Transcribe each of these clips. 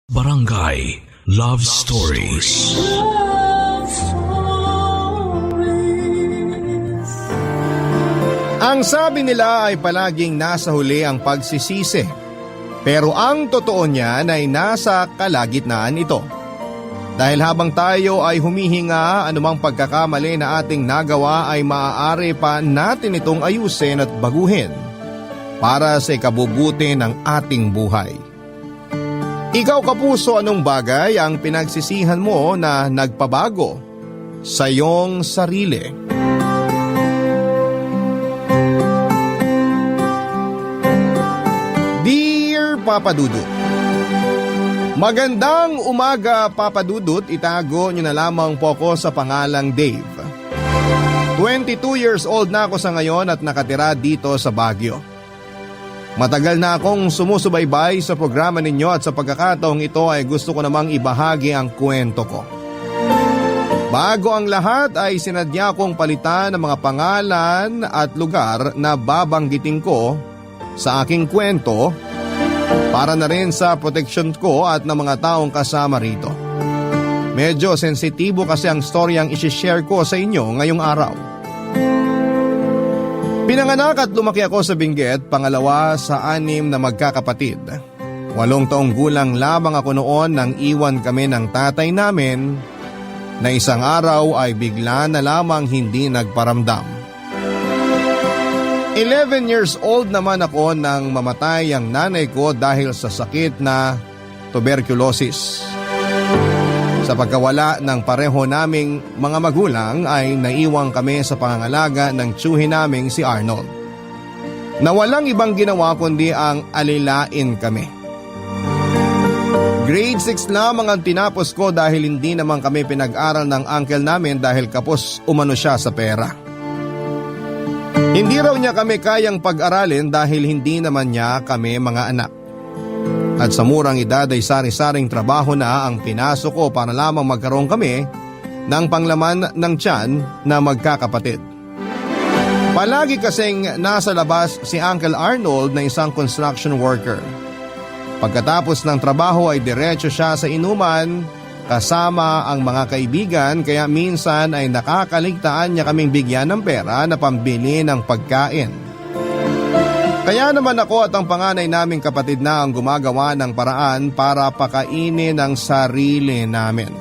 Barangay Love Stories. Love Stories. Ang sabi nila ay palaging nasa huli ang pagsisisi. Pero ang totoo niyan ay nasa kalagitnaan ito. Dahil habang tayo ay humihinga, anumang pagkakamali na ating nagawa ay maaari pa natin itong ayusin at baguhin para sa ikabubuti ng ating buhay. Ikaw kapuso, anong bagay ang pinagsisihan mo na nagpabago sa iyong sarili? Dear Papa Dudut, magandang umaga Papa Dudut, itago niyo na lamang po ako sa pangalang Dave. 22 years old na ako sa ngayon at nakatira dito sa Baguio. Matagal na akong sumusubaybay sa programa ninyo at sa pagkakataong ito ay gusto ko namang ibahagi ang kwento ko. Bago ang lahat ay sinadya kong palitan ang mga pangalan at lugar na babanggitin ko sa aking kwento para na rin sa proteksyon ko at ng mga taong kasama rito. Medyo sensitibo kasi ang storyang isishare ko sa inyo ngayong araw. Pinanganak at lumaki ako sa Benguet, pangalawa sa 6 na magkakapatid. 8 taong gulang lamang ako noon nang iwan kami ng tatay namin na isang araw ay bigla na lamang hindi nagparamdam. 11 years old naman ako nang mamatay ang nanay ko dahil sa sakit na tuberculosis. Sa pagkawala ng pareho naming mga magulang ay naiwang kami sa pangangalaga ng tiyuhin naming si Arnold, na walang ibang ginawa kundi ang alilain kami. Grade 6 lamang ang tinapos ko dahil hindi naman kami pinag-aral ng uncle namin dahil kapos umano siya sa pera. Hindi raw niya kami kayang pag-aralin dahil hindi naman niya kami mga anak. At sa murang edad ay sari-saring trabaho na ang pinasok ko para lamang magkaroon kami ng panglaman ng tiyan na magkakapatid. Palagi kasing nasa labas si Uncle Arnold na isang construction worker. Pagkatapos ng trabaho ay diretso siya sa inuman kasama ang mga kaibigan, kaya minsan ay nakakaligtaan niya kaming bigyan ng pera na pambili ng pagkain. Kaya naman ako at ang panganay naming kapatid na ang gumagawa ng paraan para pakainin ang sarili namin.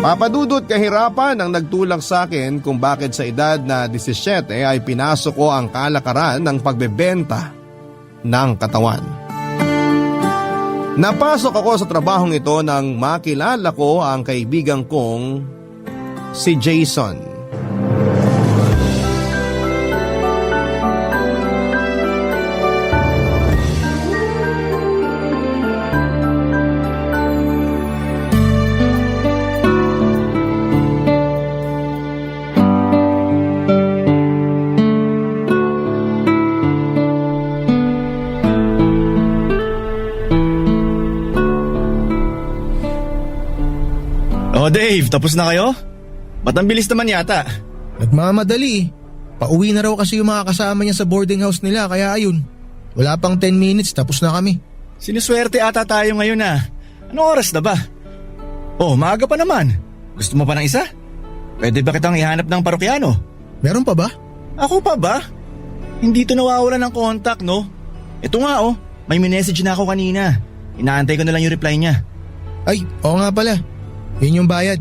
Papadudot, kahirapan ang nagtulak sa akin kung bakit sa edad na 17 ay pinasok ko ang kalakaran ng pagbebenta ng katawan. Napasok ako sa trabahong ito nang makilala ko ang kaibigan kong si Jason. Oh Dave, tapos na kayo? Ba't ang bilis naman yata? Nagmamadali. Pauwi na raw kasi yung mga kasama niya sa boarding house nila, kaya ayun. Wala pang 10 minutes, tapos na kami. Sinuswerte ata tayo ngayon ah. Anong oras na ba? Oh, maaga pa naman. Gusto mo pa ng isa? Pwede ba kitang ihanap ng parokyano? Meron pa ba? Ako pa ba? Hindi to nawawala ng contact, no? Ito nga oh, may minessage na ako kanina. Inaantay ko na lang yung reply niya. Ay, oo nga pala. Yun yung bayad.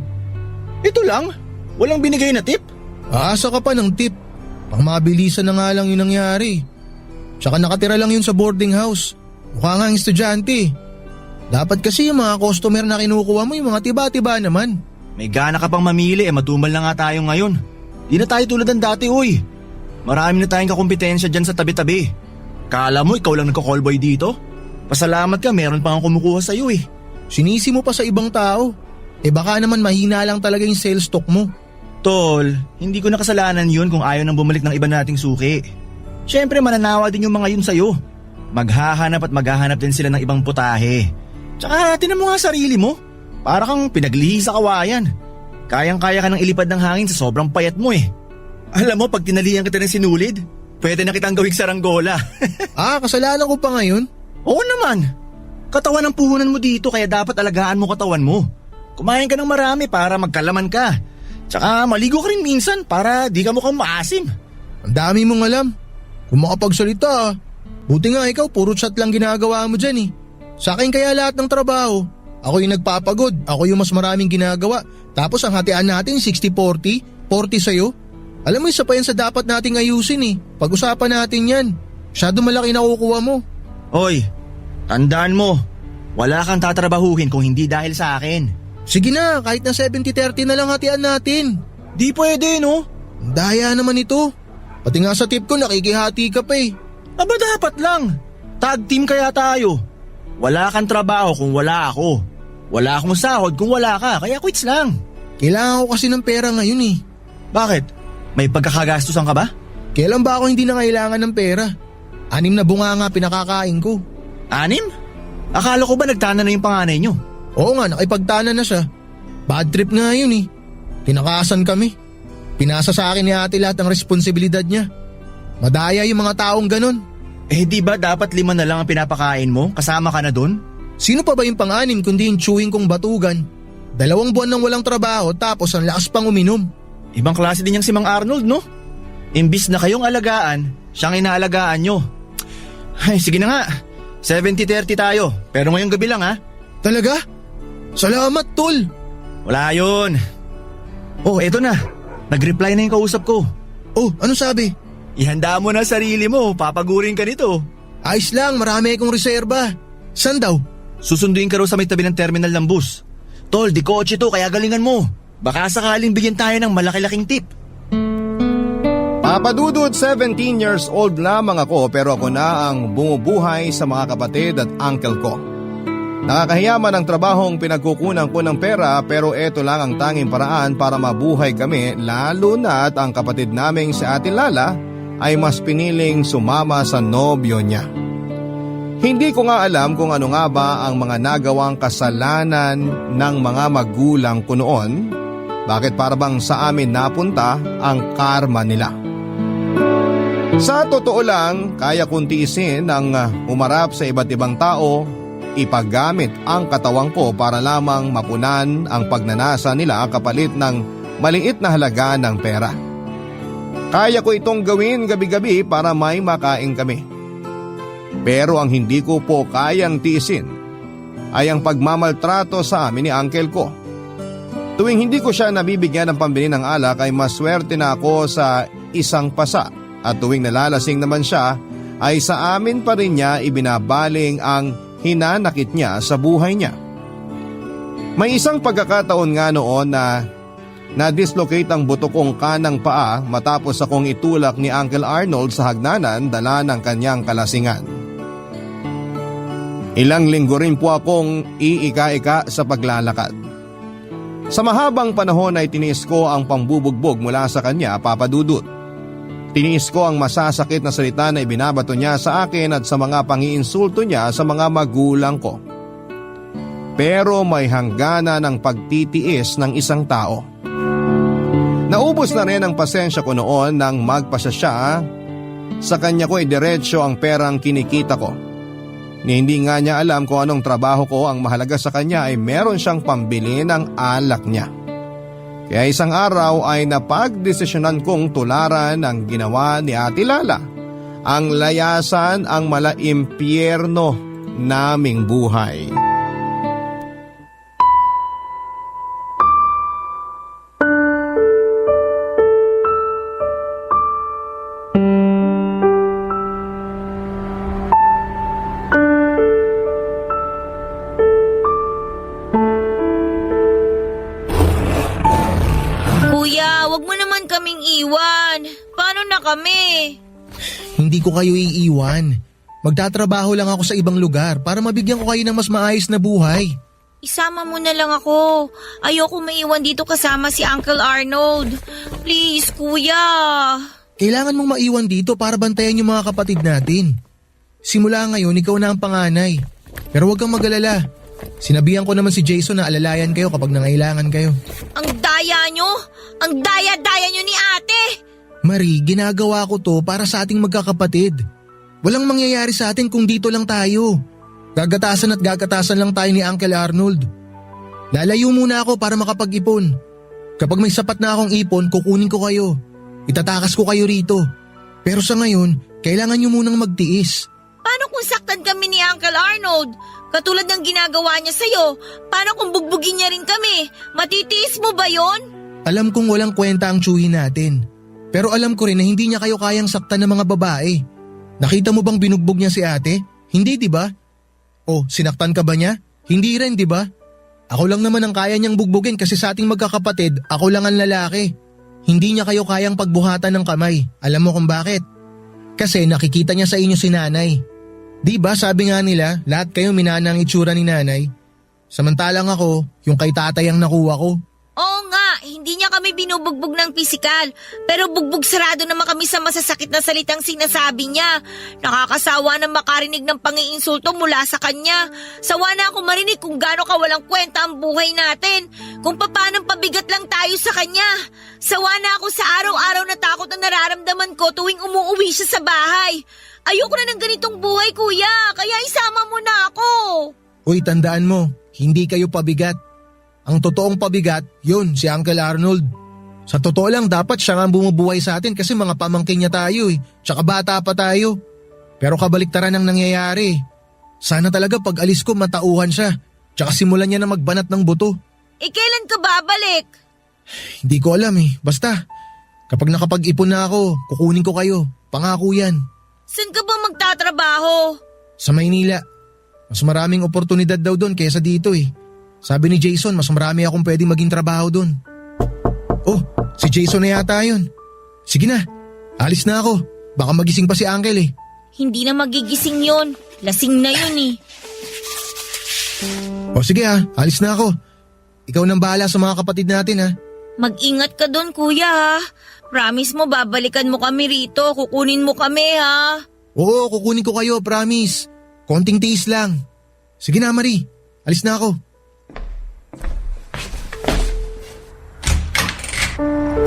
Ito lang? Walang binigay na tip? Aasa ka pa ng tip. Pang mabilisan na nga lang yun nangyari. Tsaka nakatira lang yun sa boarding house. Mukha nga ang estudyante. Dapat kasi yung mga customer na kinukuha mo yung mga tiba-tiba naman. May gana ka pang mamili matumal na nga tayo ngayon. Di na tayo tulad ng dati uy. Marami na tayong kakumpetensya dyan sa tabi-tabi. Kala mo ikaw lang nagko-callboy dito? Pasalamat ka, meron pa akong kumukuha sa'yo eh. Sinisi mo pa sa ibang tao. Baka naman mahina lang talaga yung sales stock mo. Tol, hindi ko nakasalanan yun kung ayaw nang bumalik ng iba nating suki. Siyempre mananawa din yung mga yun sa'yo. Maghahanap at maghahanap din sila ng ibang putahe. Tsaka tinan mo nga sarili mo. Para kang pinaglihi sa kawayan. Kayang-kaya ka nang ilipad ng hangin sa sobrang payat mo eh. Alam mo, pag tinalihan kita ng sinulid, pwede na kitang gawing saranggola. Kasalanan ko pa ngayon? Oo naman. Katawan ang puhunan mo dito kaya dapat alagaan mo katawan mo. Kumain ka ng marami para magkalaman ka. Tsaka maligo ka rin minsan para di ka mukhang maasim. Ang dami mong alam. Kung makapagsalita ah. Buti nga ikaw, puro chat lang ginagawa mo dyan eh. Sa akin kaya lahat ng trabaho. Ako yung nagpapagod, ako yung mas maraming ginagawa. Tapos ang hatian natin 60-40, 40 sa'yo. Alam mo, isa pa yan sa dapat nating ayusin eh. Pag-usapan natin yan. Masyado malaki na kukuha mo. Oy, tandaan mo, wala kang tatrabahuhin kung hindi dahil sa akin. Sige na, kahit na 70-30 na lang hatian natin. Di pwede, no? Ang daya naman ito. Pati nga sa tip ko nakikihati ka pa eh. Aba dapat lang. Tag team kaya tayo. Wala kang trabaho kung wala ako. Wala akong sahod kung wala ka, kaya quits lang. Kailangan ko kasi ng pera ngayon eh. Bakit? May pagkakagastusan ka ba? Kailan ba ako hindi na kailangan ng pera? 6 na bunga nga pinakakain ko. 6? Akala ko ba nagtana na yung panganay nyo? Oo nga, nakipagtana na siya. Bad trip nga yun eh. Tinakasan kami. Pinasa sa akin ni ate lahat ng responsibilidad niya. Madaya yung mga taong ganun. Eh di ba dapat 5 na lang ang pinapakain mo? Kasama ka na dun? Sino pa ba yung pang-6 kundi yung chewing kong batugan? 2 buwan nang walang trabaho tapos ang lakas pang uminom. Ibang klase din yung si Mang Arnold, no? Imbis na kayong alagaan, siyang inaalagaan nyo. Ay, sige na nga. 70-30 tayo. Pero ngayong gabi lang, ha? Talaga? Salamat, tol. Wala yun. Oh, eto na. Nag-reply na yung kausap ko. Oh, ano sabi? Ihanda mo na sarili mo. Papagurin ka nito. Ayos lang, marami akong reserba. San daw? Susunduin ka raw sa may tabi ng terminal ng bus. Tol, di kotse to, kaya galingan mo. Baka sakaling bigyan tayo ng malaki-laking tip. Papadudod, 17 years old lamang ako pero ako na ang bumubuhay sa mga kapatid at uncle ko. Nakakahiya man ang trabahong pinagkukunan ko ng pera pero eto lang ang tanging paraan para mabuhay kami lalo na at ang kapatid naming si Ate Lala ay mas piniling sumama sa nobyo niya. Hindi ko nga alam kung ano nga ba ang mga nagawang kasalanan ng mga magulang ko noon. Bakit para bang sa amin napunta ang karma nila? Sa totoo lang, kaya kong tiisin ang umarap sa iba't ibang tao, ipagamit ang katawang ko para lamang mapunan ang pagnanasa nila kapalit ng maliit na halaga ng pera. Kaya ko itong gawin gabi-gabi para may makain kami. Pero ang hindi ko po kayang tiisin ay ang pagmamaltrato sa amin ni uncle ko. Tuwing hindi ko siya nabibigyan ng pambili ng alak ay maswerte na ako sa isang pasa at tuwing nalalasing naman siya ay sa amin pa rin niya ibinabaling ang hinanakit niya sa buhay niya. May isang pagkakataon nga noon na na-dislocate ang buto kong kanang paa matapos akong itulak ni Uncle Arnold sa hagdanan dala ng kanyang kalasingan. Ilang linggo rin po akong iika-ika sa paglalakad. Sa mahabang panahon ay tiniis ko ang pambubugbog mula sa kanya, Papa Dudut. Tiniis ko ang masasakit na salita na ibinabato niya sa akin at sa mga pangiinsulto niya sa mga magulang ko. Pero may hangganan ng pagtitiis ng isang tao. Naubos na rin ang pasensya ko noon nang magpasya siya. Sa kanya ko ay diretsyo ang perang kinikita ko. Ni hindi nga niya alam kung anong trabaho ko, ang mahalaga sa kanya ay meron siyang pambili ng alak niya. Kaya isang araw ay napagdesisyonan kong tularan ang ginawa ni Ate Lala. Ang layasan ang malaimpyerno naming buhay. Wag mo naman kaming iwan. Paano na kami? Hindi ko kayo iiwan. Magtatrabaho lang ako sa ibang lugar para mabigyan ko kayo ng mas maayos na buhay. Isama mo na lang ako. Ayoko maiwan dito kasama si Uncle Arnold. Please, kuya. Kailangan mong maiwan dito para bantayan yung mga kapatid natin. Simula ngayon, ikaw na ang panganay. Pero huwag kang mag-alala. Sinabihan ko naman si Jason na alalayan kayo kapag nangailangan kayo. Ang daya nyo! Ang daya-daya nyo ni ate! Marie, ginagawa ko to para sa ating magkakapatid. Walang mangyayari sa atin kung dito lang tayo. Gagatasan at gagatasan lang tayo ni Uncle Arnold. Lalayo muna ako para makapag-ipon. Kapag may sapat na akong ipon, kukunin ko kayo. Itatakas ko kayo rito. Pero sa ngayon, kailangan nyo munang magtiis. Paano kung saktan kami ni Uncle Arnold? Katulad ng ginagawa niya sa'yo. Paano kung bugbugin niya rin kami? Matitiis mo ba yon? Alam kong walang kwenta ang tsuhin natin. Pero alam ko rin na hindi niya kayo kayang saktan ng mga babae. Nakita mo bang binugbog niya si ate? Hindi, di ba? O, sinaktan ka ba niya? Hindi rin, di ba? Ako lang naman ang kaya niyang bugbugin kasi sa ating magkakapatid, ako lang ang lalaki. Hindi niya kayo kayang pagbuhatan ng kamay. Alam mo kung bakit? Kasi nakikita niya sa inyo si nanay. Di ba sabi nga nila, lahat kayo minana ang itsura ni nanay? Samantalang ako, yung kay tatay ang nakuha ko. Oo nga, hindi niya kami binubugbog ng pisikal. Pero bugbog sarado naman kami sa masasakit na salitang sinasabi niya. Nakakasawa na makarinig ng pangiinsulto mula sa kanya. Sawa na ako marinig kung gaano kawalang kwenta ang buhay natin. Kung paano pabigat lang tayo sa kanya. Sawa na ako sa araw-araw na takot na nararamdaman ko tuwing umuuwi siya sa bahay. Ayoko na ng ganitong buhay, kuya. Kaya isama mo na ako. Uy, tandaan mo, hindi kayo pabigat. Ang totoong pabigat, yun, si Uncle Arnold. Sa totoo lang, dapat siya nga ang bumubuhay sa atin kasi mga pamangkin niya tayo eh. Tsaka bata pa tayo. Pero kabaliktaran ang nangyayari. Sana talaga pag alis ko matauhan siya. Tsaka simulan niya na magbanat ng buto. Kailan ka babalik? Hindi ko alam eh. Basta, kapag nakapag-ipon na ako, kukunin ko kayo. Pangako yan. Saan ka ba magtatrabaho? Sa Maynila. Mas maraming oportunidad daw doon kaysa dito eh. Sabi ni Jason, mas marami akong pwedeng maging trabaho doon. Oh, si Jason na yata yun. Sige na, alis na ako. Baka magising pa si Uncle eh. Hindi na magigising yon. Lasing na yun eh. O sige alis na ako. Ikaw nang bahala sa mga kapatid natin ha. Mag-ingat ka doon, kuya ha. Promise mo, babalikan mo kami rito. Kukunin mo kami ha. Oo, kukunin ko kayo, promise. Konting tiis lang. Sige na Marie, alis na ako.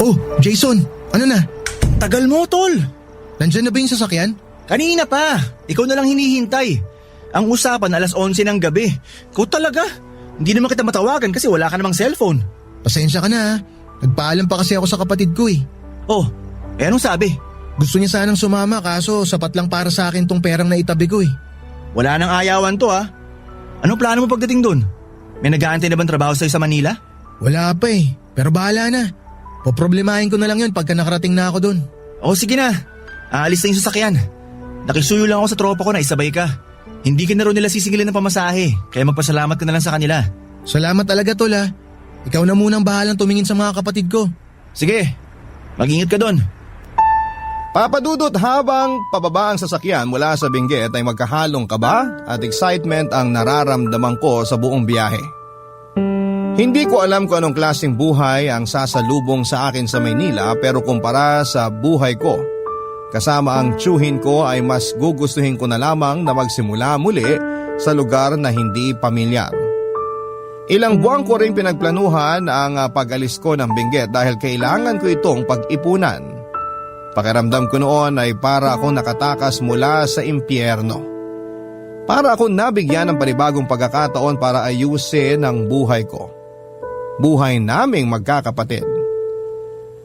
Oh, Jason, ano na? Tagal mo, tol. Nandyan na ba yung sasakyan? Kanina pa. Ikaw na lang hinihintay. Ang usapan 11:00 ng gabi. Ikaw talaga. Hindi naman kita matawagan kasi wala ka namang cellphone. Pasensya ka na ha. Nagpaalam pa kasi ako sa kapatid ko eh. Oh, anong sabi? Gusto niya sanang sumama kaso sapat lang para sa akin tong perang na itabi ko eh. Wala nang ayawan to ha. Anong plano mo pagdating dun? May nag-aantay na bang trabaho sa'yo sa Manila? Wala pa eh, pero bahala na. Poproblemahin ko na lang yun pagka nakarating na ako dun. Oh, sige na. Aalis na yung sasakyan. Nakisuyo lang ako sa tropa ko na isabay ka. Hindi ka na rin nila sisigilin ng pamasahe, kaya magpasalamat ka na lang sa kanila. Salamat talaga tol ha. Ikaw na munang bahalang tumingin sa mga kapatid ko. Sige, mag-ingat ka doon. Papadudot habang pababa ang sasakyan mula sa Benguet ay magkahalong kaba at excitement ang nararamdaman ko sa buong biyahe. Hindi ko alam kung anong klaseng buhay ang sasalubong sa akin sa Maynila pero kumpara sa buhay ko, kasama ang tiyuhin ko ay mas gugustuhin ko na lamang na magsimula muli sa lugar na hindi pamilyar. Ilang buwan ko rin pinagplanuhan ang pag-alis ko ng Benguet dahil kailangan ko itong pag-ipunan. Pakiramdam ko noon ay para akong nakatakas mula sa impyerno. Para akong nabigyan ng panibagong pagkakataon para ayusin ang buhay ko. Buhay naming magkakapatid.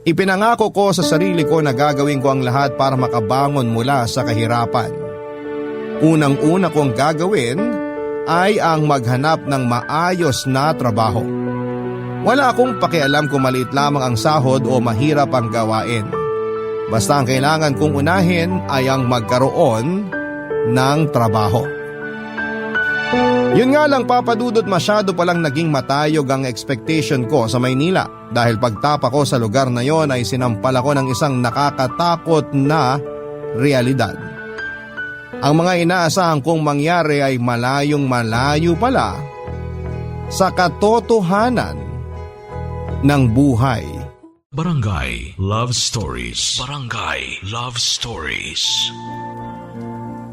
Ipinangako ko sa sarili ko na gagawin ko ang lahat para makabangon mula sa kahirapan. Unang-una kong gagawin ay ang maghanap ng maayos na trabaho. Wala akong pakialam kung maliit lamang ang sahod o mahirap ang gawain. Basta ang kailangan kong unahin ay ang magkaroon ng trabaho. Yun nga lang papadudot, masyado palang naging matayog ang expectation ko sa Maynila dahil pagtapa ko sa lugar na yon ay sinampal ako ng isang nakakatakot na realidad. Ang mga inaasahan kong mangyari ay malayong malayo pala sa katotohanan ng buhay. Barangay Love Stories. Barangay Love Stories.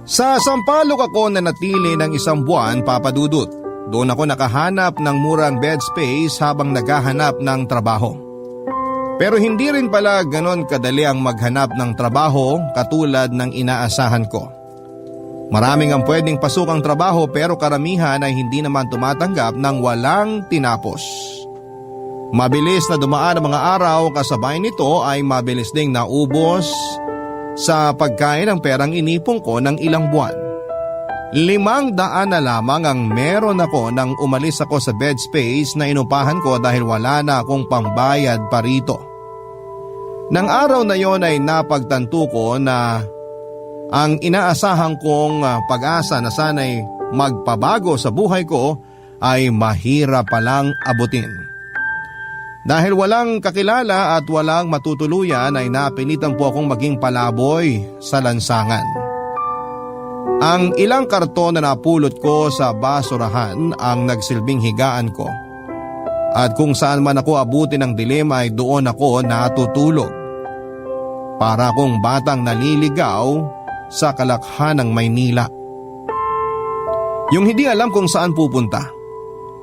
Sa Sampaloc ako nanatili ng isang buwan, papadudot. Doon ako nakahanap ng murang bed space habang naghahanap ng trabaho. Pero hindi rin pala ganon kadali ang maghanap ng trabaho katulad ng inaasahan ko. Maraming ang pwedeng pasukang trabaho pero karamihan ay hindi naman tumatanggap ng walang tinapos. Mabilis na dumaan ang mga araw, kasabay nito ay mabilis ding naubos sa pagkain ng perang inipon ko ng ilang buwan. 500 na lamang ang meron ako nang umalis ako sa bed space na inupahan ko dahil wala na akong pambayad pa rito. Nang araw na yon ay napagtanto ko na ang inaasahan kong pag-asa na sana'y magpabago sa buhay ko ay mahirap palang abutin. Dahil walang kakilala at walang matutuluyan ay napilitan po akong maging palaboy sa lansangan. Ang ilang karton na napulot ko sa basurahan ang nagsilbing higaan ko. At kung saan man ako abutin ng dilim ay doon ako natutulog. Para akong batang naliligaw sa kalakhan ng Maynila. Yung hindi alam kung saan pupunta.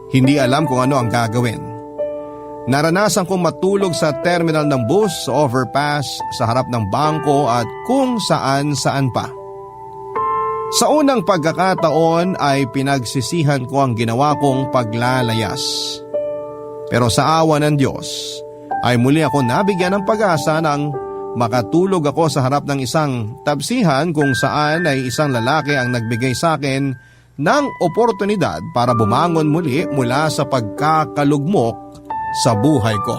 Hindi alam kung ano ang gagawin. Naranasan kong matulog sa terminal ng bus, overpass, sa harap ng bangko at kung saan-saan pa. Sa unang pagkakataon ay pinagsisihan ko ang ginawa kong paglalayas. Pero sa awa ng Diyos ay muli ako nabigyan ng pag-asa ng makatulog ako sa harap ng isang tabsihan kung saan ay isang lalaki ang nagbigay sa akin ng oportunidad para bumangon muli mula sa pagkakalugmok sa buhay ko.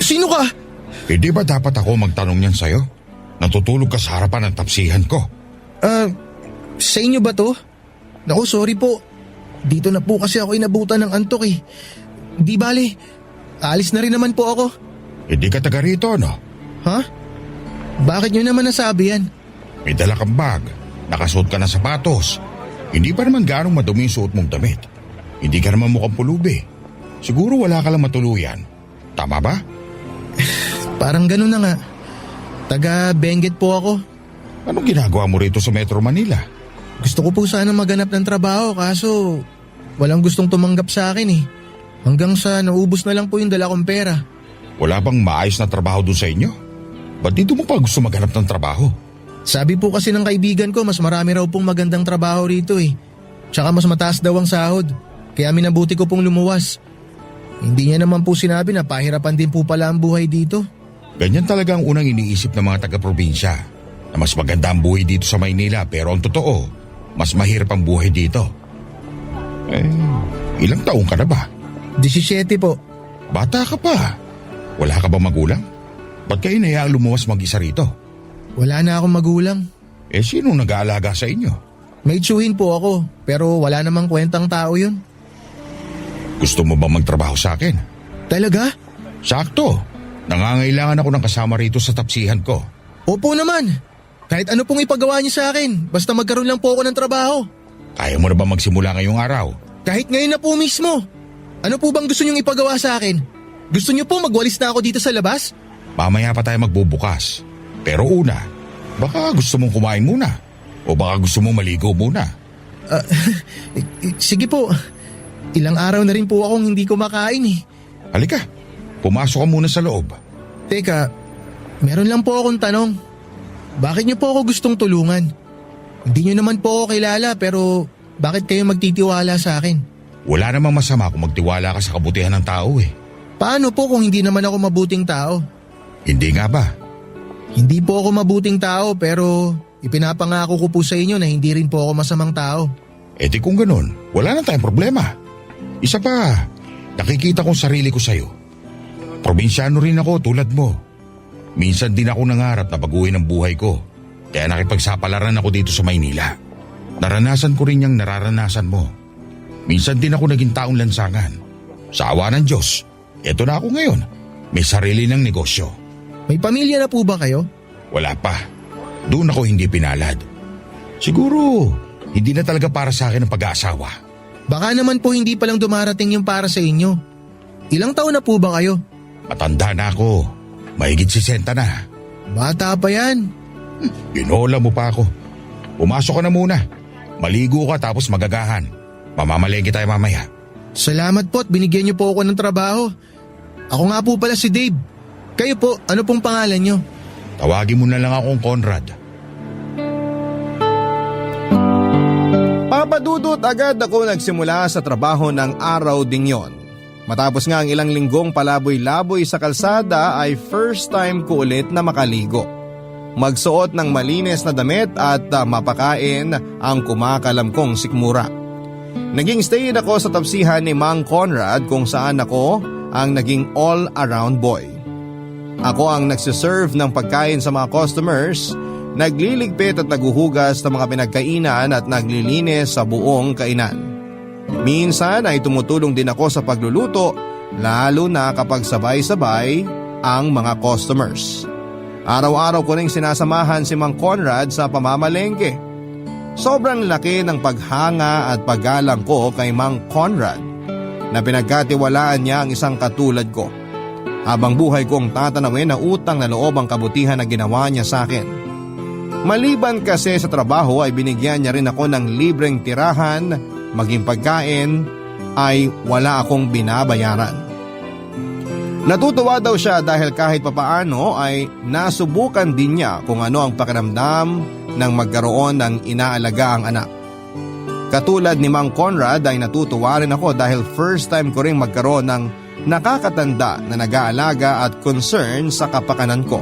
Sino ka? Hindi ba dapat ako magtanong niyan sa'yo? Natutulog ka sa harapan ng tapsihan ko. Sa inyo ba to? Naku, sorry po. Dito na po kasi ako inabutan ng antok eh. Di bale, alis na rin naman po ako. Hindi ka taga rito, no? Ha? Bakit nyo naman nasabi yan? May dala kang bag, nakasuot ka ng sapatos. Hindi pa naman ganong madumi yung suot mong damit. Hindi ka naman mukhang pulubi. Siguro wala ka lang matuluyan. Tama ba? Parang ganun na nga. Taga Benguet po ako. Anong ginagawa mo rito sa Metro Manila? Gusto ko po sana maghanap ng trabaho kaso walang gustong tumanggap sa akin eh. Hanggang sa naubos na lang po yung dala kong pera. Wala bang maayos na trabaho doon sa inyo? Ba't dito mo pa gusto maghanap ng trabaho? Sabi po kasi ng kaibigan ko mas marami raw pong magandang trabaho rito eh. Tsaka mas mataas daw ang sahod. Kaya minabuti ko pong lumuwas. Hindi niya naman po sinabi na pahirapan din po pala ang buhay dito. Ganyan talaga ang unang iniisip ng mga taga-probinsya. Na mas maganda ang buhay dito sa Maynila pero ang totoo, mas mahirap ang buhay dito. Ilang taong ka na ba? 17 po. Bata ka pa. Wala ka bang magulang? Ba't kayo nahiyaang lumuwas mag-isa rito? Wala na akong magulang. Sinong nag-aalaga sa inyo? May tsuhin po ako pero wala namang kwentang tao yun. Gusto mo bang magtrabaho sa akin? Talaga? Sakto. Nangangailangan ako ng kasama rito sa tapsihan ko. Opo naman. Kahit ano pong ipagawa niyo sa akin, basta magkaroon lang po ako ng trabaho. Kaya mo na ba magsimula ngayong araw? Kahit ngayon na po mismo. Ano po bang gusto niyong ipagawa sa akin? Gusto niyo po magwalis na ako dito sa labas? Mamaya pa tayo magbubukas. Pero una, baka gusto mong kumain muna. O baka gusto mong maligo muna. Sige po. Ilang araw na rin po akong hindi kumakain eh. Halika, pumasok ka muna sa loob. Teka, meron lang po akong tanong. Bakit niyo po ako gustong tulungan? Hindi niyo naman po ako kilala pero bakit kayo magtitiwala sa akin? Wala namang masama kung magtiwala ka sa kabutihan ng tao eh. Paano po kung hindi naman ako mabuting tao? Hindi nga ba? Hindi po ako mabuting tao pero ipinapangako ko po sa inyo na hindi rin po ako masamang tao. Di kung ganun, wala na tayong problema. Isa pa, nakikita kong sarili ko sa'yo. Probinsyano rin ako tulad mo. Minsan din ako nangarap na baguhin ang buhay ko. Kaya nakipagsapalaran ako dito sa Maynila. Naranasan ko rin yung nararanasan mo. Minsan din ako naging taong lansangan. Sa awa ng Diyos, eto na ako ngayon. May sarili ng negosyo. May pamilya na po ba kayo? Wala pa. Doon ako hindi pinalad. Siguro, hindi na talaga para sa akin ang pag-aasawa. Baka naman po hindi palang dumarating yung para sa inyo. Ilang taon na po ba kayo? Matanda na ako. Mahigit 60 na. Bata pa yan. Binola mo pa ako. Pumasok ka na muna. Maligo ka tapos magagahan. Mamamalengke tayo mamaya. Salamat po at binigyan niyo po ako ng trabaho. Ako nga po pala si Dave. Kayo po, ano pong pangalan niyo? Tawagin mo na lang akong Conrad. Papadudot agad ako nagsimula sa trabaho ng araw ding yon. Matapos nga ang ilang linggong palaboy-laboy sa kalsada ay first time ko ulit na makaligo. Magsuot ng malinis na damit at mapakain ang kumakalam kong sikmura. Naging stay ako sa tapsihan ni Mang Conrad kung saan ako ang naging all-around boy. Ako ang nagsiserve ng pagkain sa mga customers, nagliligpit at naguhugas ng mga pinagkainan at naglilinis sa buong kainan. Minsan ay tumutulong din ako sa pagluluto, lalo na kapag sabay-sabay ang mga customers. Araw-araw ko ring sinasamahan si Mang Conrad sa pamamalengke. Sobrang laki ng paghanga at paggalang ko kay Mang Conrad na pinagkatiwalaan niya ang isang katulad ko. Habang buhay kong tatanawin na utang na loob ang kabutihan na ginawa niya sa akin. Maliban kasi sa trabaho ay binigyan niya rin ako ng libreng tirahan, maging pagkain ay wala akong binabayaran. Natutuwa daw siya dahil kahit papaano ay nasubukan din niya kung ano ang pakiramdam ng magkaroon ng inaalagaang anak. Katulad ni Mang Conrad ay natutuwa rin ako dahil first time ko rin magkaroon ng nakakatanda na nag-aalaga at concern sa kapakanan ko.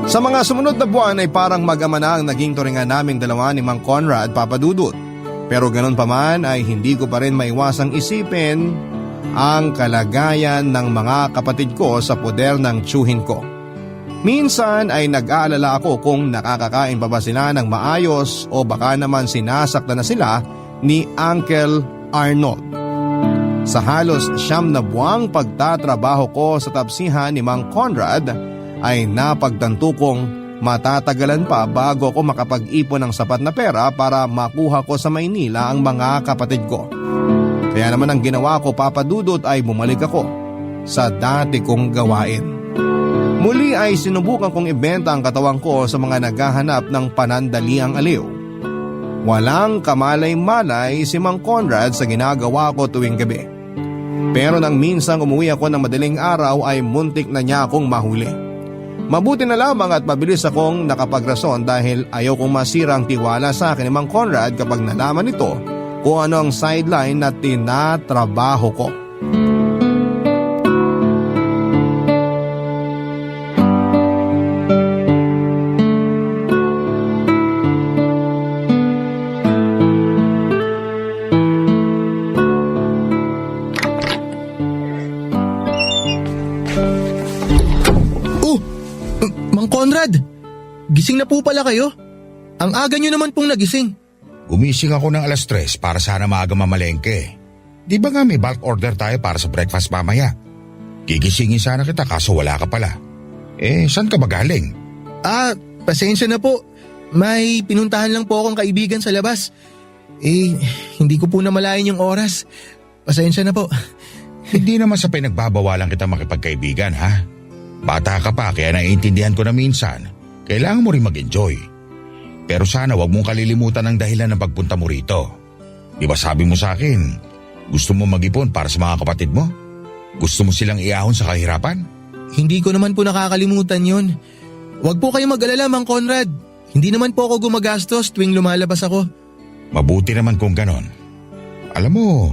Sa mga sumunod na buwan ay parang mag-ama na ang naging turingan naming dalawa ni Mang Conrad, Papa Dudut. Pero ganun pa man ay hindi ko pa rin maiwasang isipin ang kalagayan ng mga kapatid ko sa poder ng tiyuhin ko. Minsan ay nag-aalala ako kung nakakakain pa ba sila ng maayos o baka naman sinasaktan na sila ni Uncle Arnold. Sa halos 9 na buwang pagtatrabaho ko sa tapsihan ni Mang Conrad ay napagtanto kong matatagalan pa bago ako makapag-ipon ng sapat na pera para makuha ko sa Maynila ang mga kapatid ko. Kaya naman ang ginawa ko, Papa Dudut, ay bumalik ako sa dati kong gawain. Muli ay sinubukan kong ibenta ang katawan ko sa mga naghahanap ng panandaliang aliw. Walang kamalay-malay si Mang Conrad sa ginagawa ko tuwing gabi. Pero nang minsang umuwi ako ng madaling araw ay muntik na niya akong mahuli. Mabuti na lamang at mabilis akong nakapagrason dahil ayaw kong masira ang tiwala sa akin ni Mang Conrad kapag nalaman nito kung ano ang sideline na tinatrabaho ko. Mang Conrad, gising na po pala kayo. Ang aga nyo naman pong nagising. Gumising ako ng 3:00 para sana maaga mamalengke. Di ba nga may bulk order tayo para sa breakfast mamaya? Gigisingin sana kita kaso wala ka pala. Saan ka ba galing? Pasensya na po. May pinuntahan lang po akong kaibigan sa labas. Hindi ko po namalayan yung oras. Pasensya na po. Hindi naman sa pinagbabawalan kita makipagkaibigan, ha? Bata ka pa kaya naiintindihan ko na minsan, kailangan mo rin mag-enjoy. Pero sana wag mong kalilimutan ang dahilan ng pagpunta mo rito. Di ba sabi mo sa akin, gusto mo mag-ipon para sa mga kapatid mo? Gusto mo silang iahon sa kahirapan? Hindi ko naman po nakakalimutan yun. Wag po kayo mag-alala, Mang Conrad. Hindi naman po ako gumagastos tuwing lumalabas ako. Mabuti naman kung ganon. Alam mo,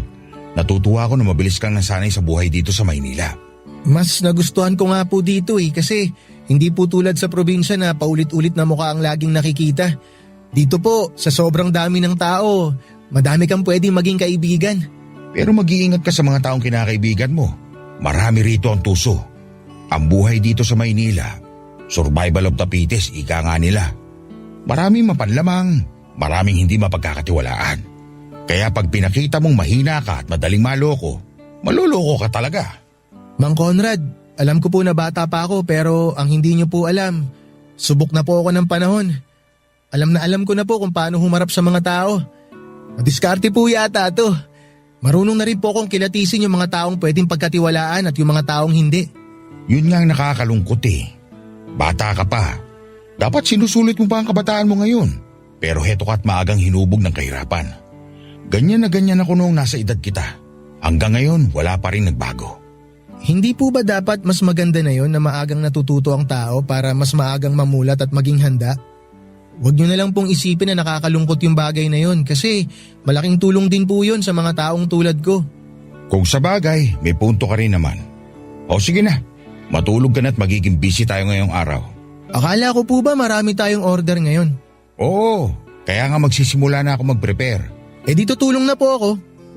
natutuwa ako na mabilis kang nasanay sa buhay dito sa Maynila. Mas nagustuhan ko nga po dito kasi hindi po tulad sa probinsya na paulit-ulit na mukha ang laging nakikita. Dito po, sa sobrang dami ng tao, madami kang pwedeng maging kaibigan. Pero mag-iingat ka sa mga taong kinakaibigan mo. Marami rito ang tuso. Ang buhay dito sa Maynila, survival of the fittest, ika nga nila. Maraming mapanlamang, maraming hindi mapagkakatiwalaan. Kaya pag pinakita mong mahina ka at madaling maloko, maluloko ka talaga. Mang Conrad, alam ko po na bata pa ako pero ang hindi niyo po alam, subok na po ako ng panahon. Alam ko na po kung paano humarap sa mga tao. Madiskarte po yata to. Marunong na rin po akong kilatisin yung mga taong pwedeng pagkatiwalaan at yung mga taong hindi. Yun nga ang nakakalungkot. Bata ka pa. Dapat sinusulit mo pa ang kabataan mo ngayon. Pero heto ka't maagang hinubog ng kahirapan. Ganyan na ganyan ako noong nasa edad kita. Hanggang ngayon, wala pa rin nagbago. Hindi po ba dapat mas maganda na yon na maagang natututo ang tao para mas maagang mamulat at maging handa? Huwag nyo na lang pong isipin na nakakalungkot yung bagay na yon kasi malaking tulong din po yun sa mga taong tulad ko. Kung sa bagay, may punto ka rin naman. O sige na, matulog ka na at magiging busy tayo ngayong araw. Akala ko po ba marami tayong order ngayon? Oo, kaya nga magsisimula na ako mag-prepare. Eh di tutulong na po ako.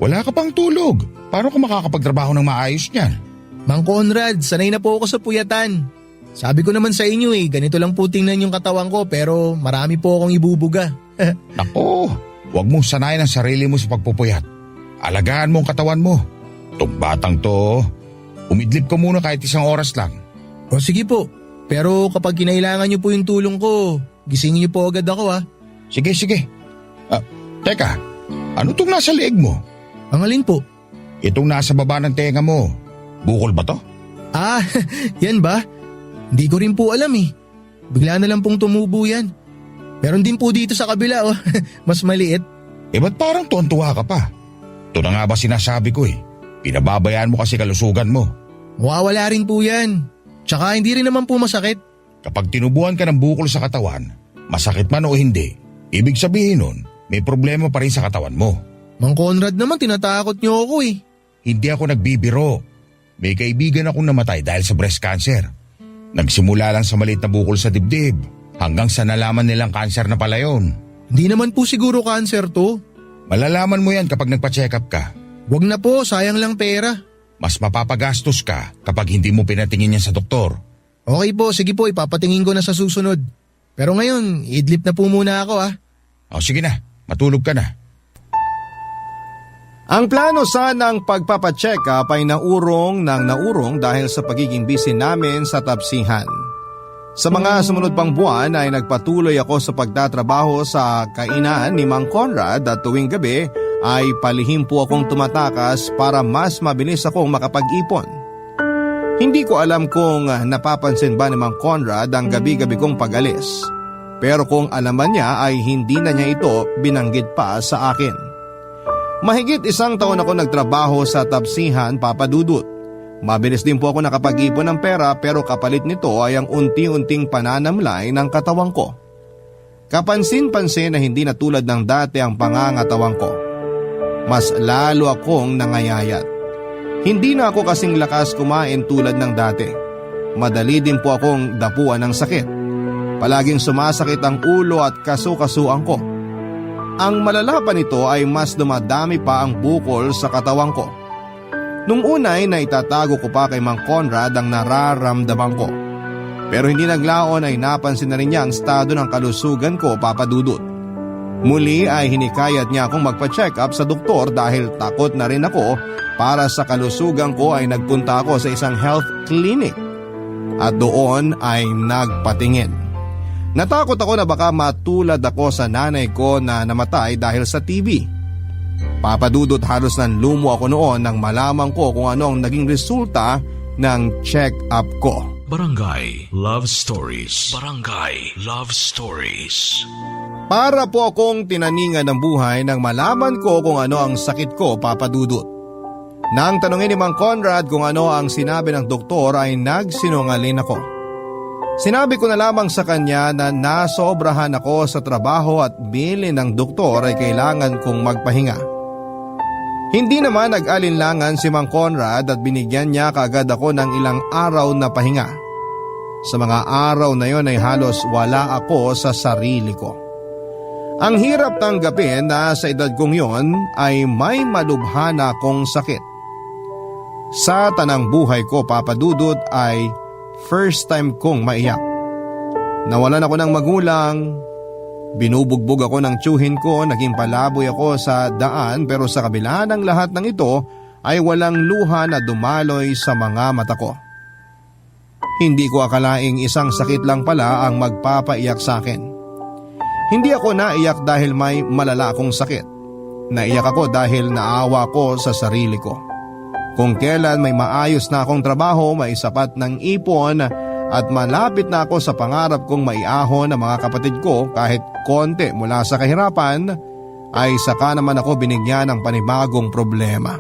Wala ka pang tulog. Paano ka makakapagtrabaho ng maayos niyan? Mang Conrad, sanay na po ako sa puyatan. Sabi ko naman sa inyo ganito lang po tingnan yung katawan ko pero marami po akong ibubuga. Nako, huwag mong sanayin ang sarili mo sa pagpupuyat. Alagaan mo ang katawan mo. Itong batang to, umidlip ka muna kahit 1 oras lang. O sige po, pero kapag kinailangan niyo po yung tulong ko, gisingin niyo po agad ako Sige. Teka, ano itong nasa leeg mo? Ang alin po? Itong nasa baba ng tenga mo. Bukol ba to? Yan ba? Hindi ko rin po alam Bigla na lang pong tumubo yan. Meron din po dito sa kabila mas maliit. Ba't parang tuwan-tuwa ka pa? Ito na nga ba sinasabi ko Pinababayaan mo kasi kalusugan mo. Mawawala rin po yan. Tsaka hindi rin naman po masakit. Kapag tinubuan ka ng bukol sa katawan, masakit man o hindi, ibig sabihin nun, may problema pa rin sa katawan mo. Mang Conrad naman tinatakot niyo ako Hindi ako nagbibiro. May kaibigan akong namatay dahil sa breast cancer. Nagsimula lang sa maliit na bukol sa dibdib hanggang sa nalaman nilang cancer na pala yun. Hindi naman po siguro cancer to. Malalaman mo yan kapag nagpa-check up ka. Wag na po, sayang lang pera. Mas mapapagastos ka kapag hindi mo pinatingin yan sa doktor. Okay po, sige po, ipapatingin ko na sa susunod. Pero ngayon, idlip na po muna ako O sige na, matulog ka na. Ang plano sanang pagpapacheck up ay naurong dahil sa pagiging busy namin sa tapsihan. Sa mga sumunod pang buwan ay nagpatuloy ako sa pagtatrabaho sa kainan ni Mang Conrad at tuwing gabi ay palihim po akong tumatakas para mas mabilis akong makapag-ipon. Hindi ko alam kung napapansin ba ni Mang Conrad ang gabi-gabi kong pag-alis. Pero kung alaman niya ay hindi na niya ito binanggit pa sa akin. Mahigit 1 taon ako nagtrabaho sa tapsihan, Papa Dudut. Mabilis din po ako nakapag-ipon ng pera pero kapalit nito ay ang unti-unting pananamlay ng katawan ko. Kapansin-pansin na hindi na tulad ng dati ang pangangatawan ko. Mas lalo akong nangayayat. Hindi na ako kasing lakas kumain tulad ng dati. Madali din po akong dapuan ng sakit. Palaging sumasakit ang ulo at kasu-kasuan ko. Ang malala pa nito ay mas dumadami pa ang bukol sa katawan ko. Nung unay na itatago ko pa kay Mang Conrad ang nararamdaman ko. Pero hindi naglaon ay napansin na rin niya ang estado ng kalusugan ko, Papa Dudut. Muli ay hinikayat niya akong magpa-check up sa doktor dahil takot na rin ako para sa kalusugan ko ay nagpunta ako sa isang health clinic. At doon ay nagpatingin. Natakot ako na baka matulad ako sa nanay ko na namatay dahil sa TB. Papa Dudut, halos nanlumo ako noon nang malaman ko kung ano ang naging resulta ng check-up ko. Barangay Love Stories. Barangay Love Stories. Para po akong tinaningan ng buhay nang malaman ko kung ano ang sakit ko, Papa Dudut. Nang tanungin ni Mang Conrad kung ano ang sinabi ng doktor ay nagsinungaling ako. Sinabi ko na lamang sa kanya na nasobrahan ako sa trabaho at bilin ng doktor ay kailangan kong magpahinga. Hindi naman nag-alinlangan si Mang Conrad at binigyan niya kaagad ako ng ilang araw na pahinga. Sa mga araw na yon ay halos wala ako sa sarili ko. Ang hirap tanggapin na sa edad kong yon ay may malubhana akong sakit. Sa tanang buhay ko, Papa Dudut, ay first time kong maiyak. Nawalan ako ng magulang, binubugbog ako ng tiyuhin ko, naging palaboy ako sa daan pero sa kabila ng lahat ng ito ay walang luha na dumaloy sa mga mata ko. Hindi ko akalaing isang sakit lang pala ang magpapaiyak sa akin. Hindi ako naiyak dahil may malala akong sakit. Naiyak ako dahil naawa ko sa sarili ko. Kung kailan may maayos na akong trabaho, may sapat ng ipon at malapit na ako sa pangarap kong maiahon ng mga kapatid ko kahit konti mula sa kahirapan, ay saka naman ako binigyan ng panibagong problema.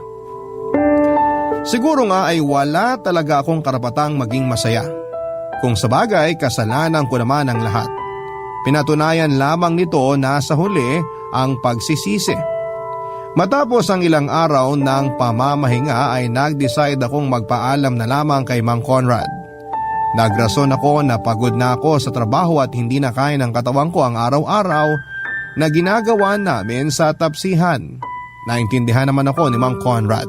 Siguro nga ay wala talaga akong karapatang maging masaya. Kung sabagay, kasalanan ko naman ang lahat. Pinatunayan lamang nito na sa huli ang pagsisisi. Matapos ang ilang araw ng pamamahinga ay nag-decide akong magpaalam na lamang kay Mang Conrad. Nagrason ako na pagod na ako sa trabaho at hindi na kaya ng katawan ko ang araw-araw na ginagawa namin sa tapsihan. Naintindihan naman ako ni Mang Conrad.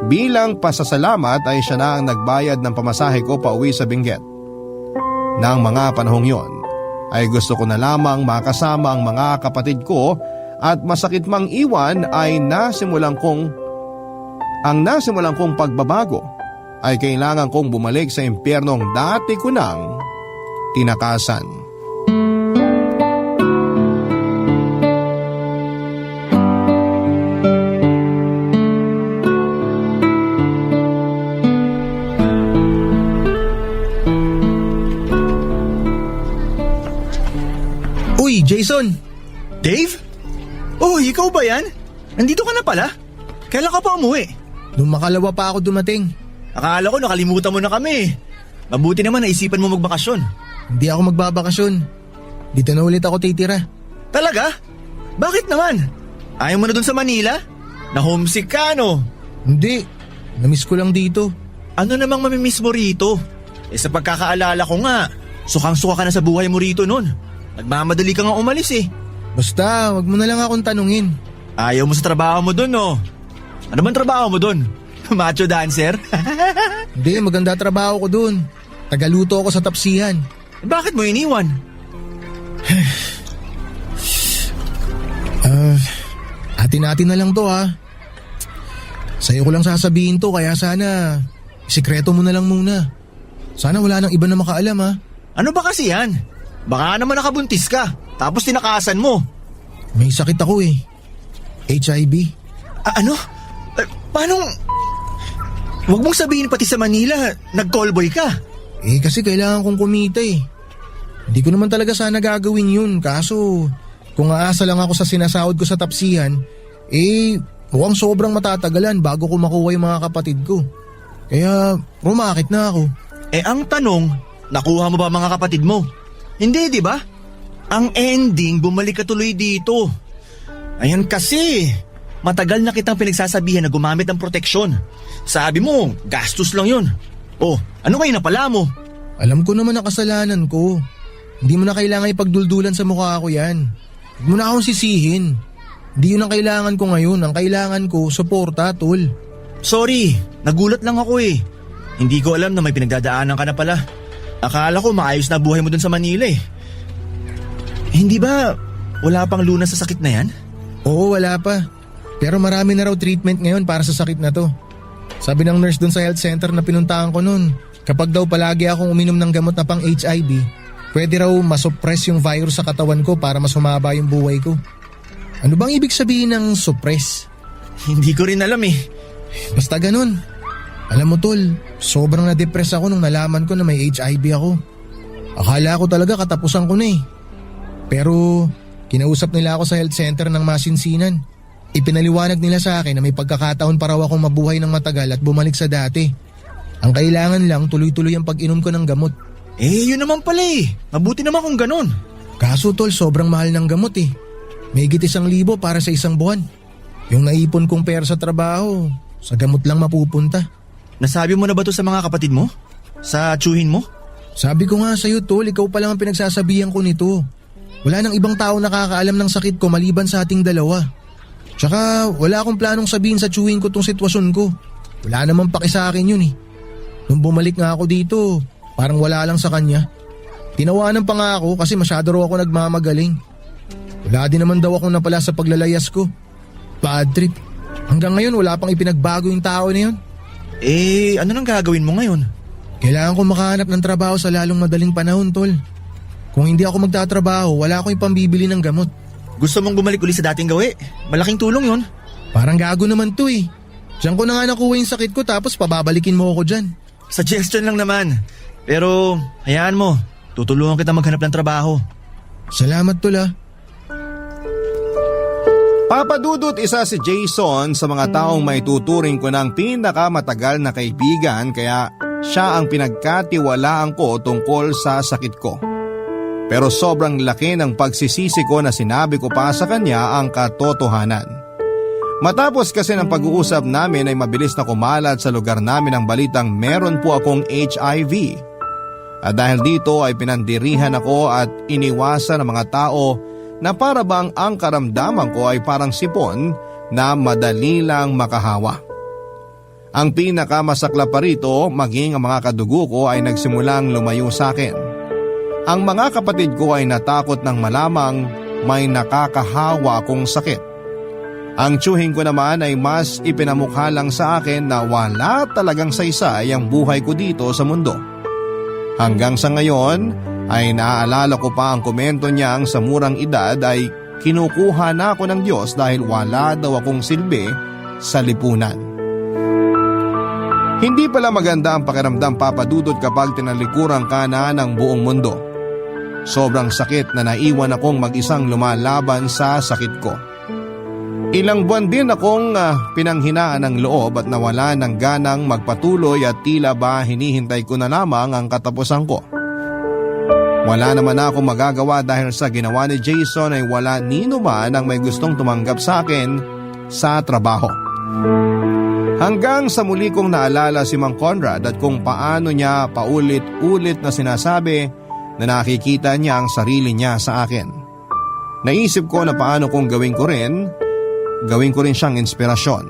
Bilang pasasalamat ay siya na ang nagbayad ng pamasahe ko pauwi sa Benguet. Nang mga panahong yon ay gusto ko na lamang makasama ang mga kapatid ko at masakit mang iwan ay nasimulan kong pagbabago ay kailangan kong bumalik sa impyernong dati ko nang tinakasan. Uy, Jason! Dave? Oh, ikaw ba yan? Nandito ka na pala? Kailan ka pa umuwi? Nung makalawa pa ako dumating. Akala ko nakalimutan mo na kami. Mabuti naman naisipan mo magbakasyon. Hindi ako magbabakasyon. Dito na ulit ako titira. Talaga? Bakit naman? Ayaw mo na dun sa Manila? Na-homesick ka, no? Hindi. Namiss ko lang dito. Ano namang mamimiss mo rito? Sa pagkakaalala ko nga, sukang-suka ka na sa buhay mo rito nun. Nagmamadali ka nga umalis eh. Basta, wag mo na lang akong tanungin. Ayaw mo sa trabaho mo dun, no? Ano bang trabaho mo dun? Macho dancer? Hindi, maganda trabaho ko dun. Tagaluto ako sa tapsihan. Bakit mo iniwan? Atin-atin na lang to ha. Sa'yo ko lang sasabihin to kaya sana sikreto mo na lang muna. Sana wala nang iba na makaalam ha. Ano ba kasi yan? Baka naman nakabuntis ka, tapos tinakasan mo. May sakit ako eh. HIV. Ano? Paano? Huwag mong sabihin pati sa Manila, nag-callboy ka. Eh kasi kailangan kong kumita eh. Hindi ko naman talaga sana gagawin yun. Kaso kung aasa lang ako sa sinasahod ko sa tapsihan, mukhang sobrang matatagalan bago ko makuha yung mga kapatid ko. Kaya rumakit na ako. Ang tanong, nakuha mo ba mga kapatid mo? Hindi, di ba? Ang ending, bumalik ka tuloy dito. Ayan kasi, matagal na kitang pinagsasabihan na gumamit ng proteksyon. Sabi mo, gastos lang yun. Oh, ano kayo napala mo? Alam ko naman ang kasalanan ko. Hindi mo na kailangan ipagduldulan sa mukha ko yan. Huwag mo na akong sisihin. Hindi yun ang kailangan ko ngayon. Ang kailangan ko, suporta, tol. Sorry, nagulat lang ako eh. Hindi ko alam na may pinagdadaanan ka na pala. Akala ko maayos na buhay mo dun sa Manila eh. Hindi ba wala pang lunas sa sakit na yan? Oo, wala pa. Pero marami na raw treatment ngayon para sa sakit na to. Sabi ng nurse dun sa health center na pinuntahan ko nun, kapag daw palagi akong uminom ng gamot na pang HIV, pwede raw masuppress yung virus sa katawan ko para mas humaba yung buhay ko. Ano bang ibig sabihin ng suppress? Hindi ko rin alam eh. Basta ganun. Alam mo tol, sobrang na-depress ako nung nalaman ko na may HIV ako. Akala ko talaga katapusan ko na eh. Pero kinausap nila ako sa health center ng masinsinan. Ipinaliwanag nila sa akin na may pagkakataon pa raw akong mabuhay ng matagal at bumalik sa dati. Ang kailangan lang tuloy-tuloy ang pag-inom ko ng gamot. Yun naman pala eh. Mabuti naman kung ganun. Kaso tol, sobrang mahal ng gamot eh. May higit 1,000 para sa isang buwan. Yung naipon kong pera sa trabaho, sa gamot lang mapupunta. Nasabi mo na ba to sa mga kapatid mo? Sa tsuhin mo? Sabi ko nga sa'yo tol, ikaw pa lang ang pinagsasabihan ko nito. Wala nang ibang tao nakakaalam ng sakit ko maliban sa ating dalawa. Tsaka wala akong planong sabihin sa tsuhin ko tong sitwasyon ko. Wala namang paki sa akin yun eh. Nung bumalik nga ako dito, parang wala lang sa kanya. Tinawanan pa nga ako kasi masyado raw ako nagmamagaling. Wala din naman daw akong napala sa paglalayas ko. Bad trip. Hanggang ngayon wala pang ipinagbago yung tao na yun. Ano nang gagawin mo ngayon? Kailangan ko makahanap ng trabaho sa lalong madaling panahon, tol. Kung hindi ako magtatrabaho, wala akong ipambibili ng gamot. Gusto mong bumalik ulit sa dating gawi? Malaking tulong yun. Parang gago naman to eh. Diyan ko na nga nakuha yung sakit ko tapos pababalikin mo ako dyan. Suggestion lang naman. Pero hayaan mo, tutulungan kita maghanap ng trabaho. Salamat tol ah. Papa Dudut, isa si Jason sa mga taong may tuturing ko ng pinakamatagal na kaibigan kaya siya ang pinagkatiwalaan ko tungkol sa sakit ko. Pero sobrang laki ng pagsisisi ko na sinabi ko pa sa kanya ang katotohanan. Matapos kasi ng pag-uusap namin ay mabilis na kumalat sa lugar namin ang balitang meron po akong HIV. At dahil dito ay pinandirihan ako at iniwasan ng mga tao na para bang ang karamdaman ko ay parang sipon na madali lang makahawa. Ang pinakamasakla pa rito, maging ang mga kadugo ko ay nagsimulang lumayo sa akin. Ang mga kapatid ko ay natakot nang malamang may nakakahawa kong sakit. Ang tiyuhin ko naman ay mas ipinamukha lang sa akin na wala talagang saysay ang buhay ko dito sa mundo. Hanggang sa ngayon ay naaalala ko pa ang komento niyang sa murang edad ay kinukuha na ako ng Diyos dahil wala daw akong silbi sa lipunan. Hindi pala maganda ang pakiramdam, Papa Dudut, kapag tinalikuran ka na ng buong mundo. Sobrang sakit na naiwan akong mag-isang lumalaban sa sakit ko. Ilang buwan din akong pinanghinaan ng loob at nawala ng ganang magpatuloy at tila ba hinihintay ko na lamang ang katapusan ko. Wala naman ako magagawa dahil sa ginawa ni Jason ay wala nino man ang may gustong tumanggap sa akin sa trabaho. Hanggang sa muli kong naalala si Mang Conrad at kung paano niya paulit-ulit na sinasabi na nakikita niya ang sarili niya sa akin. Naisip ko na paano kung gawin ko rin siyang inspirasyon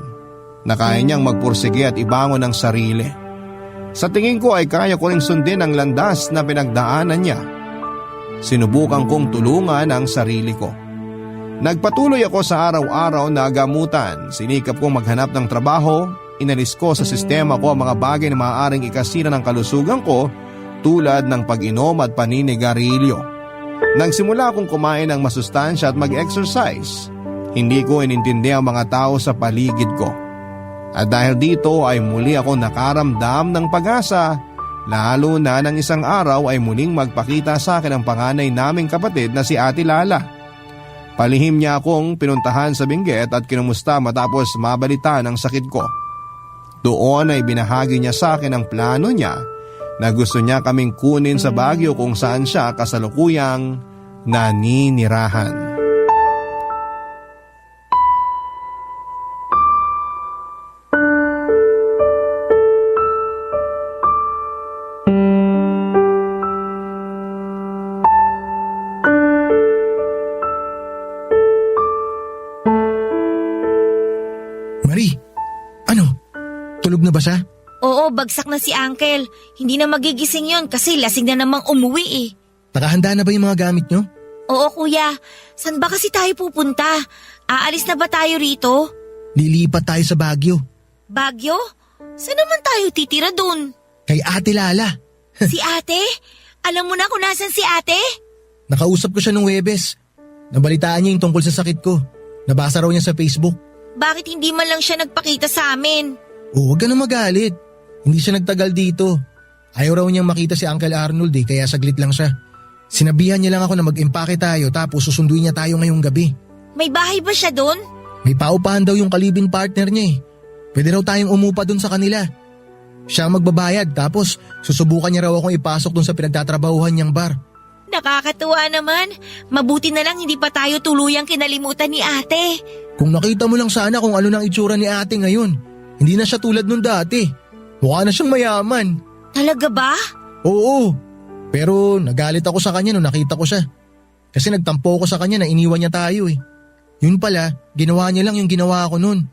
na kaya niyang magpursige at ibangon ang sarili. Sa tingin ko ay kaya ko ring sundin ang landas na pinagdaanan niya. Sinubukan kong tulungan ang sarili ko. Nagpatuloy ako sa araw-araw na gamutan. Sinikap kong maghanap ng trabaho. Inalis ko sa sistema ko ang mga bagay na maaaring ikasira ng kalusugan ko tulad ng pag-inom at paninigarilyo. Nagsimula akong kumain ng masustansya at mag-exercise. Hindi ko inintindi ang mga tao sa paligid ko. At dahil dito ay muli ako nakaramdam ng pag-asa. Lalo na ng isang araw ay muling magpakita sa akin ang panganay naming kapatid na si Ate Lala. Palihim niya akong pinuntahan sa Benguet at kinumusta matapos mabalita ng sakit ko. Doon ay binahagi niya sa akin ang plano niya na gusto niya kaming kunin sa Baguio kung saan siya kasalukuyang naninirahan. Tulog na ba siya? Oo, bagsak na si Uncle. Hindi na magigising yon kasi lasing na namang umuwi eh. Nakahanda na ba yung mga gamit nyo? Oo kuya, saan ba kasi tayo pupunta? Aalis na ba tayo rito? Lilipat tayo sa Baguio. Baguio? Saan naman tayo titira dun? Kay Ate Lala. Si ate? Alam mo na kung nasan si ate? Nakausap ko siya nung Huwebes. Nabalitaan niya yung tungkol sa sakit ko. Nabasa raw niya sa Facebook. Bakit hindi man lang siya nagpakita sa amin? Huwag ka na magalit. Hindi siya nagtagal dito. Ayaw raw niyang makita si Uncle Arnold kaya saglit lang siya. Sinabihan niya lang ako na mag-impake tayo tapos susunduin niya tayo ngayong gabi. May bahay ba siya doon? May paupahan daw yung kalibin partner niya Pwede raw tayong umupa doon sa kanila. Siya ang magbabayad tapos susubukan niya raw akong ipasok doon sa pinagtatrabahuhan niyang bar. Nakakatuwa naman. Mabuti na lang hindi pa tayo tuluyang kinalimutan ni ate. Kung nakita mo lang sana kung ano nang itsura ni ate ngayon. Hindi na siya tulad nung dati. Mukha na siyang mayaman. Talaga ba? Oo. Pero nagalit ako sa kanya nung nakita ko siya. Kasi nagtampo ko sa kanya na iniwan niya tayo Yun pala, ginawa niya lang yung ginawa ko nun.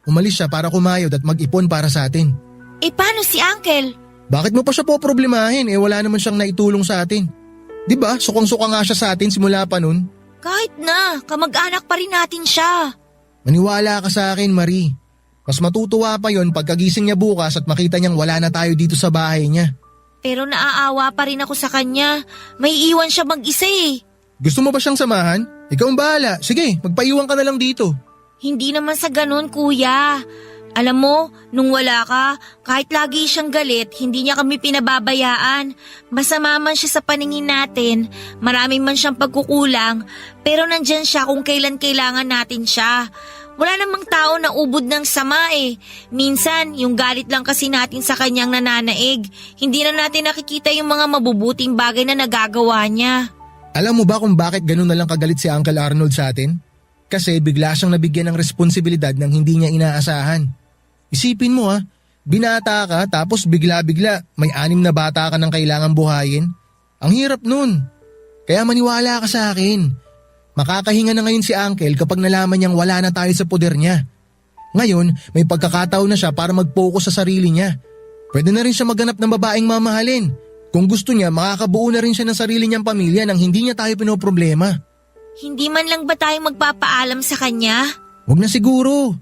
Umalis siya para kumayod at mag-ipon para sa atin. Paano si Uncle? Bakit mo pa siya poproblemahin wala naman siyang naitulong sa atin. Diba, sukang-suka nga siya sa atin simula pa nun. Kahit na, kamag-anak pa rin natin siya. Maniwala ka sa akin, Marie. Mas matutuwa pa yon pagkagising niya bukas at makita niyang wala na tayo dito sa bahay niya. Pero naaawa pa rin ako sa kanya. May iwan siya mag-isa Gusto mo ba siyang samahan? Ikaw ang bahala. Sige, magpaiwan ka na lang dito. Hindi naman sa ganun, kuya. Alam mo, nung wala ka, kahit lagi siyang galit, hindi niya kami pinababayaan. Masama man siya sa paningin natin, marami man siyang pagkukulang, pero nandyan siya kung kailan kailangan natin siya. Wala namang tao na ubod ng sama eh. Minsan, yung galit lang kasi natin sa kanyang nananaig. Hindi na natin nakikita yung mga mabubuting bagay na nagagawa niya. Alam mo ba kung bakit ganun na lang kagalit si Uncle Arnold sa atin? Kasi bigla siyang nabigyan ng responsibilidad ng hindi niya inaasahan. Isipin mo binata ka tapos bigla-bigla may 6 na bata ka nang kailangan buhayin. Ang hirap nun. Kaya maniwala ka sa akin. Makakahinga na ngayon si Uncle kapag nalaman niyang wala na tayo sa poder niya. Ngayon, may pagkakataon na siya para mag-focus sa sarili niya. Pwede na rin siya maghanap ng babaeng mamahalin. Kung gusto niya, makakabuo na rin siya ng sarili niyang pamilya nang hindi niya tayo pinoproblema. Hindi man lang ba tayo magpapaalam sa kanya? Huwag na siguro.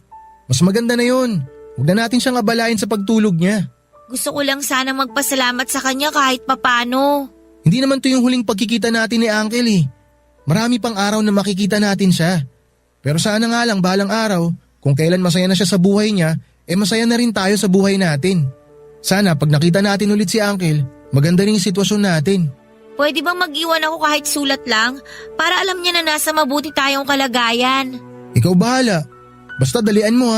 Mas maganda na yun. Huwag na natin siyang abalain sa pagtulog niya. Gusto ko lang sana magpasalamat sa kanya kahit papano. Hindi naman to yung huling pagkikita natin ni Uncle eh. Marami pang araw na makikita natin siya. Pero sana nga lang balang araw, kung kailan masaya na siya sa buhay niya, masaya na rin tayo sa buhay natin. Sana pag nakita natin ulit si Uncle, maganda rin yung sitwasyon natin. Pwede bang mag-iwan ako kahit sulat lang? Para alam niya na nasa mabuti tayong kalagayan. Ikaw bahala. Basta dalian mo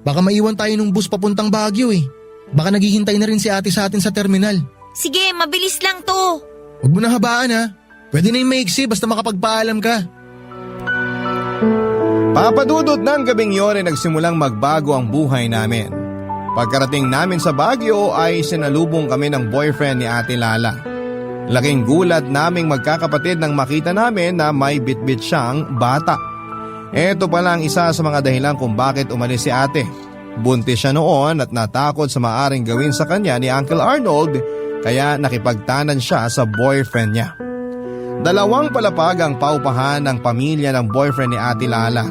Baka maiwan tayo nung bus papuntang Baguio eh. Baka naghihintay na rin si ate sa atin sa terminal. Sige, mabilis lang to. Huwag mo na habaan Pwede na yung maiksi basta makapagpaalam ka. Papadudot ng gabing yun ay nagsimulang magbago ang buhay namin. Pagkarating namin sa Baguio ay sinalubong kami ng boyfriend ni Ate Lala. Laking gulat naming magkakapatid nang makita namin na may bitbit siyang bata. Ito pala ang isa sa mga dahilan kung bakit umalis si ate. Buntis siya noon at natakot sa maaring gawin sa kanya ni Uncle Arnold kaya nakipagtanan siya sa boyfriend niya. 2 palapag ang paupahan ng pamilya ng boyfriend ni Ate Lala.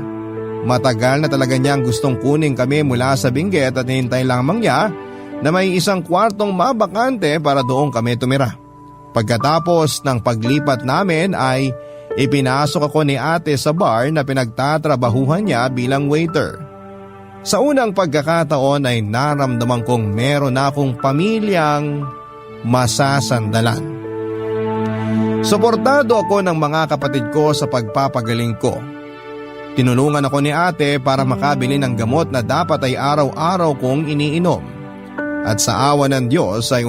Matagal na talaga niyang gustong kunin kami mula sa Benguet at hintay lamang niya na may isang kwartong mabakante para doon kami tumira. Pagkatapos ng paglipat namin ay ipinasok ako ni ate sa bar na pinagtatrabahuhan niya bilang waiter. Sa unang pagkakataon ay naramdaman kong meron akong pamilyang masasandalan. Suportado ako ng mga kapatid ko sa pagpapagaling ko. Tinulungan ako ni ate para makabili ng gamot na dapat ay araw-araw kong iniinom. At sa awa ng Diyos ay